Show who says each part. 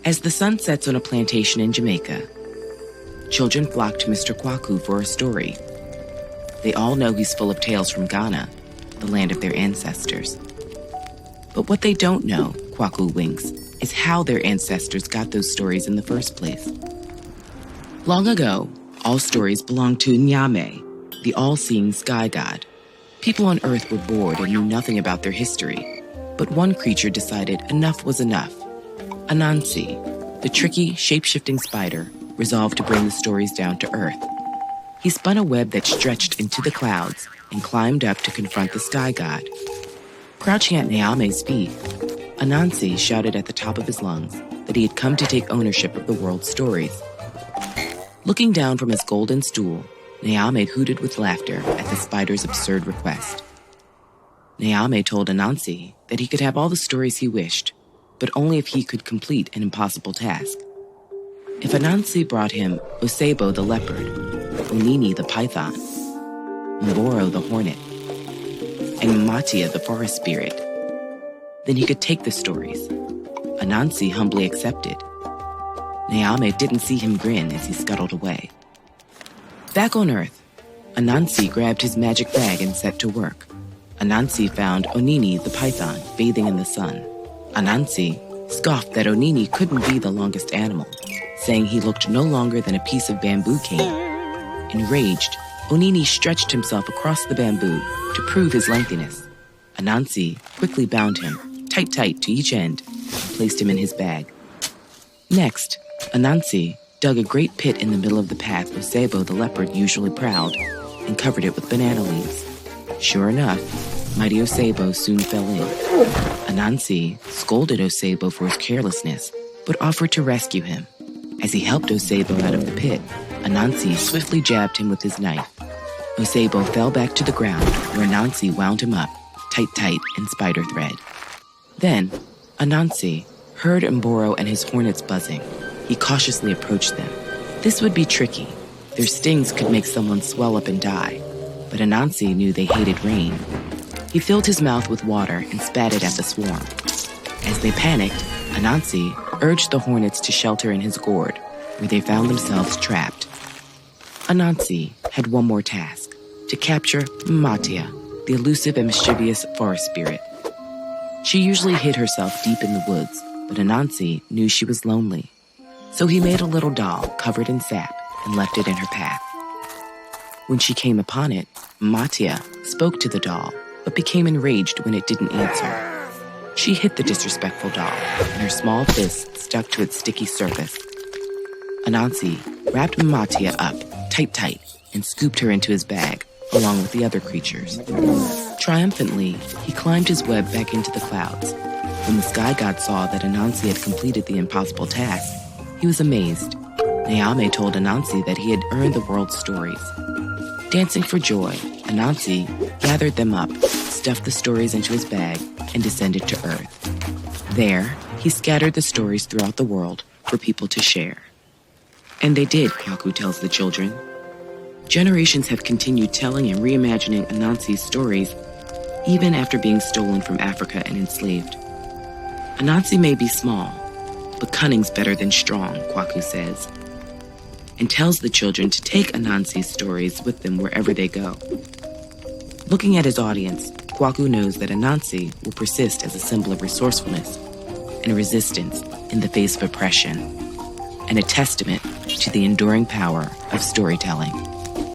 Speaker 1: As the sun sets on a plantation in Jamaica, children flock to Mr. Kwaku for a story. They all know he's full of tales from Ghana, the land of their ancestors. But what they don't know, Kwaku winks, is how their ancestors got those stories in the first place. Long ago, all stories belonged to Nyame, the all-seeing sky god. People on Earth were bored and knew nothing about their history. But one creature decided enough was enough. Anansi, the tricky, shape-shifting spider, resolved to bring the stories down to Earth. He spun a web that stretched into the clouds and climbed up to confront the sky god. Crouching at Nyame's feet, Anansi shouted at the top of his lungs that he had come to take ownership of the world's stories. Looking down from his golden stool, Nyame hooted with laughter at the spider's absurd request. Nyame told Anansi that he could have all the stories he wished, but only if he could complete an impossible task. If Anansi brought him Osebo the leopard, Onini the python, Mboro the hornet, and Matia the forest spirit, then he could take the stories. Anansi humbly accepted. Nyame didn't see him grin as he scuttled away. Back on Earth, Anansi grabbed his magic bag and set to work. Anansi found Onini the python bathing in the sun. Anansi scoffed that Onini couldn't be the longest animal, saying he looked no longer than a piece of bamboo cane. Enraged, Onini stretched himself across the bamboo to prove his lengthiness. Anansi quickly bound him, tight to each end, and placed him in his bag. Next, Anansi dug a great pit in the middle of the path Osebo the leopard usually prowled and covered it with banana leaves. Sure enough, mighty Osebo soon fell in. Anansi scolded Osebo for his carelessness, but offered to rescue him. As he helped Osebo out of the pit, Anansi swiftly jabbed him with his knife. Osebo fell back to the ground, where Anansi wound him up, tight in spider thread. Then, Anansi heard Mboro and his hornets buzzing. He cautiously approached them. This would be tricky. Their stings could make someone swell up and die. But Anansi knew they hated rain. He filled his mouth with water and spat it at the swarm. As they panicked, Anansi urged the hornets to shelter in his gourd, where they found themselves trapped. Anansi had one more task, to capture Matia, the elusive and mischievous forest spirit. She usually hid herself deep in the woods, but Anansi knew she was lonely. So he made a little doll covered in sap and left it in her path. When she came upon it, Matia spoke to the doll, but became enraged when it didn't answer. She hit the disrespectful doll, and her small fist stuck to its sticky surface. Anansi wrapped Matia up tight and scooped her into his bag, along with the other creatures. Triumphantly, he climbed his web back into the clouds. When the sky god saw that Anansi had completed the impossible task, he was amazed. Nyame told Anansi that he had earned the world's stories. Dancing for joy, Anansi gathered them up, stuffed the stories into his bag, and descended to Earth. There, he scattered the stories throughout the world for people to share. And they did, Kwaku tells the children. Generations have continued telling and reimagining Anansi's stories, even after being stolen from Africa and enslaved. Anansi may be small, but cunning's better than strong, Kwaku says, and tells the children to take Anansi's stories with them wherever they go. Looking at his audience, Kwaku knows that Anansi will persist as a symbol of resourcefulness and resistance in the face of oppression, and a testament to the enduring power of storytelling.